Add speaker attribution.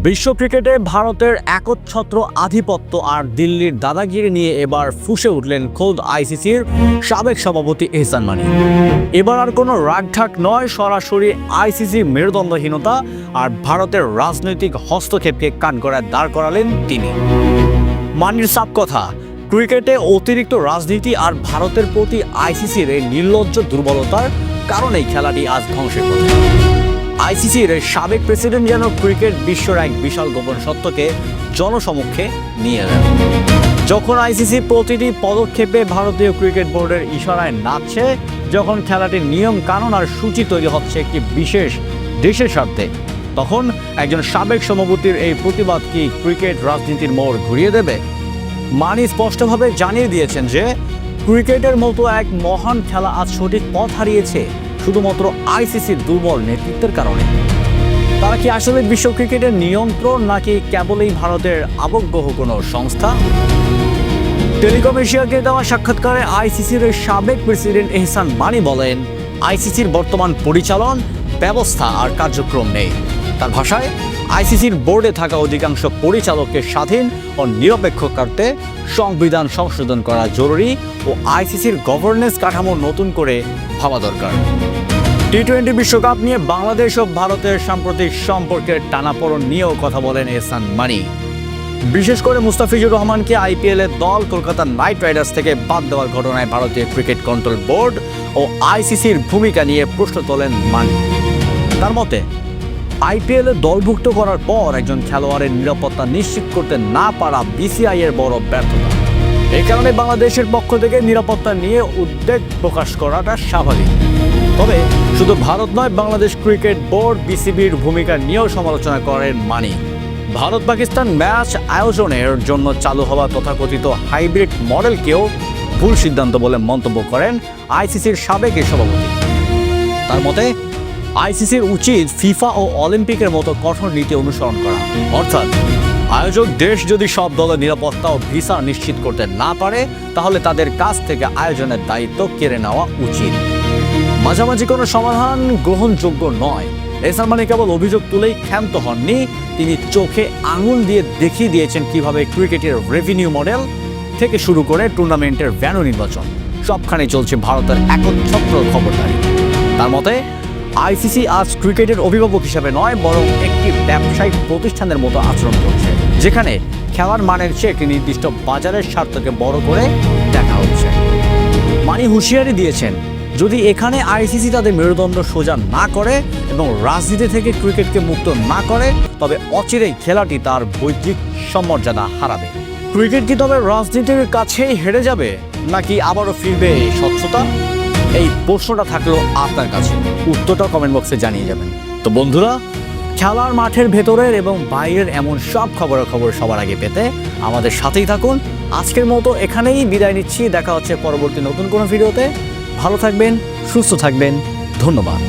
Speaker 1: বিশ্ব ক্রিকেটে ভারতের একচ্ছত্র আধিপত্য আর দিল্লির দাদাগিরি নিয়ে এবার ফুঁসে উঠলেন খোদ আইসিসির সাবেক সভাপতি এহসান মানি। এবার আর কোনো রাগঢাক নয়, সরাসরি আইসিসি মেরুদণ্ডহীনতা আর ভারতের রাজনৈতিক হস্তক্ষেপকে কাঠগড়ায় দাঁড় করালেন তিনি। মানির সাফ কথা, ক্রিকেটে অতিরিক্ত রাজনীতি আর ভারতের প্রতি আইসিসির এই নির্লজ্জ দুর্বলতার কারণেই খেলাটি আজ ধ্বংসের পথে। আইসিসির সাবেক প্রেসিডেন্ট যেন ক্রিকেট বিশ্বর এক বিশাল গোপন সত্যকে জনসমক্ষে নিয়ে এলেন। যখন আইসিসি প্রতিটি পদক্ষেপে ভারতীয় ক্রিকেট বোর্ডের ইশারায় নাচছে, যখন খেলাটির নিয়ম কানুন আর সূচি তৈরি হচ্ছে একটি বিশেষ দেশের স্বার্থে, তখন একজন সাবেক সভাপতির এই প্রতিবাদ কি ক্রিকেট রাজনীতির মোড় ঘুরিয়ে দেবে? মানি স্পষ্টভাবে জানিয়ে দিয়েছেন যে ক্রিকেটের মতো এক মহান খেলা আজ সঠিক পথ হারিয়েছে শুধুমাত্র আইসিসির দুর্বল নেতৃত্বের কারণে। তারা কি আসলে বিশ্ব ক্রিকেটের নিয়ন্ত্রণ, নাকি কেবলই ভারতের আবগ্রহ কোনো সংস্থা? টেলিকম এশিয়াকে দেওয়া সাক্ষাৎকারে আইসিসির সাবেক প্রেসিডেন্ট এহসান মানি বলেন, আইসিসির বর্তমান পরিচালন ব্যবস্থা আর কার্যক্রম নেই। তার ভাষায়, আইসিসির বোর্ডে থাকা অধিকাংশ পরিচালককে স্বাধীন ও নিরপেক্ষ করতে সংবিধান সংশোধন করা জরুরি ও আইসিসির গভর্নেন্স কাঠামো নতুন করে ভাবা দরকার। টি-20 বিশ্বকাপ নিয়ে বাংলাদেশ ও ভারতের সাম্প্রতিক সম্পর্কের টানাপোড়েন নিয়েও কথা বলেন এহসান মানি। বিশেষ করে মুস্তাফিজুর রহমানকে আইপিএলের দল কলকাতা নাইট রাইডার্স থেকে বাদ দেওয়ার ঘটনায় ভারতীয় ক্রিকেট কন্ট্রোল বোর্ড ও আইসিসির ভূমিকা নিয়ে প্রশ্ন তোলেন মানি। তার মতে, আইপিএলে দলভুক্ত করার পর একজন খেলোয়াড়ের নিরাপত্তা নিশ্চিত করতে না পারা বিসিআই এর বড় ব্যর্থতা। এই কারণে বাংলাদেশের পক্ষ থেকে নিরাপত্তা নিয়ে উদ্বেগ প্রকাশ করাটা স্বাভাবিক। তবে শুধু ভারত নয়, বাংলাদেশ ক্রিকেট বোর্ড বিসিবির ভূমিকা নিয়েও সমালোচনা করেন মানি। ভারত পাকিস্তান ম্যাচ আয়োজনের জন্য চালু হওয়া তথাকথিত হাইব্রিড মডেলকেও ভুল সিদ্ধান্ত বলে মন্তব্য করেন আইসিসির সাবেক এই সভাপতি। তার মতে, আইসিসির উচিত ফিফা ও অলিম্পিকের মতো কঠোর নীতি অনুসরণ করা। অর্থাৎ আয়োজক দেশ যদি সব দলের নিরাপত্তা ও ভিসা নিশ্চিত করতে না পারে, তাহলে তাদের কাছ থেকে আয়োজনের দায়িত্ব কেড়ে নেওয়া উচিত। মাঝামাঝি কোনো সমাধান গ্রহণযোগ্য নয়। এহসান মানি কেবল অভিযোগ তুলেই ক্ষান্ত হননি, তিনি চোখে আঙুল দিয়ে দেখিয়ে দিয়েছেন কিভাবে ক্রিকেটের রেভিনিউ মডেল থেকে শুরু করে টুর্নামেন্টের ভেন্যু নির্বাচন সবখানে চলছে ভারতের একচ্ছত্র খবরদারি। তার মতে, আইসিসি আজ ক্রিকেটের অভিভাবক হিসেবে নয়, বরং একটি ব্যবসায়িক প্রতিষ্ঠানের মতো আচরণ করছে, যেখানে খেলার মানের চেয়ে একটি নির্দিষ্ট বাজারের স্বার্থকে বড় করে দেখা হচ্ছে। মানি হুঁশিয়ারি দিয়েছেন, যদি এখানে আইসিসি তাদের মেরুদণ্ড সোজা না করে এবং রাজনীতি থেকে ক্রিকেটকে মুক্ত না করে, তবে অচিরেই খেলাটি তার বৈদিক সমর্যাদা হারাবে। ক্রিকেট কি তবে রাজনীতির কাছেই হেরে যাবে, নাকি আবারও ফিরবে স্বচ্ছতা? এই প্রশ্নটা থাকলো আপনার কাছে, উত্তরটা কমেন্ট বক্সে জানিয়ে যাবেন। তো বন্ধুরা, খেলার মাঠের ভেতরের এবং বাইরের এমন সব খবরাখবর সবার আগে পেতে আমাদের সাথেই থাকুন। আজকের মতো এখানেই বিদায় নিচ্ছি, দেখা হচ্ছে পরবর্তী নতুন কোনো ভিডিওতে। ভালো থাকবেন, সুস্থ থাকবেন, ধন্যবাদ।